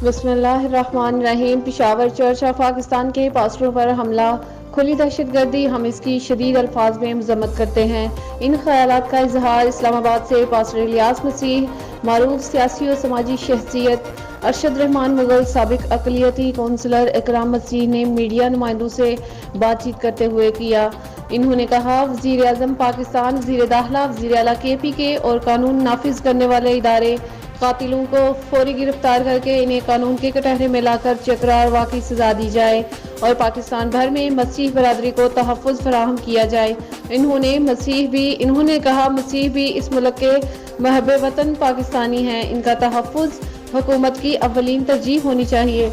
बिस्मिल्लाहिर्रहमानिर्रहीम। Peshawar church of Pakistan के पास्टरों पर हमला खुली दहशतगर्दी, हम इसकी शदीद अल्फाज में मजम्मत करते हैं। इन ख्यालात का इजहार इस्लामाबाद से पास्टर इलियास मसीह, मारूफ सियासी और समाजी शख्सियत अरशद रहमान मुगल, साबिक अक़लियती कौंसलर इकराम मसीह ने मीडिया नुमाइंदों से बातचीत करते हुए किया। इन्होंने कहा, वज़ीर आज़म पाकिस्तान, वज़ीर दाखिला, वज़ीर आला KPK और कानून नाफिज करने वाले इदारे कातिलों को फौरी गिरफ्तार करके इन्हें कानून के कटहरे में लाकर चकरार वाकई सजा दी जाए और पाकिस्तान भर में मसीह बरादरी को तहफ़्फ़ुज़ फराहम किया जाए। इन्होंने कहा, मसीह भी इस मुल्क के महब वतन पाकिस्तानी हैं, इनका तहफ़्फ़ुज़ हुकूमत की अव्वलीन तरजीह होनी चाहिए।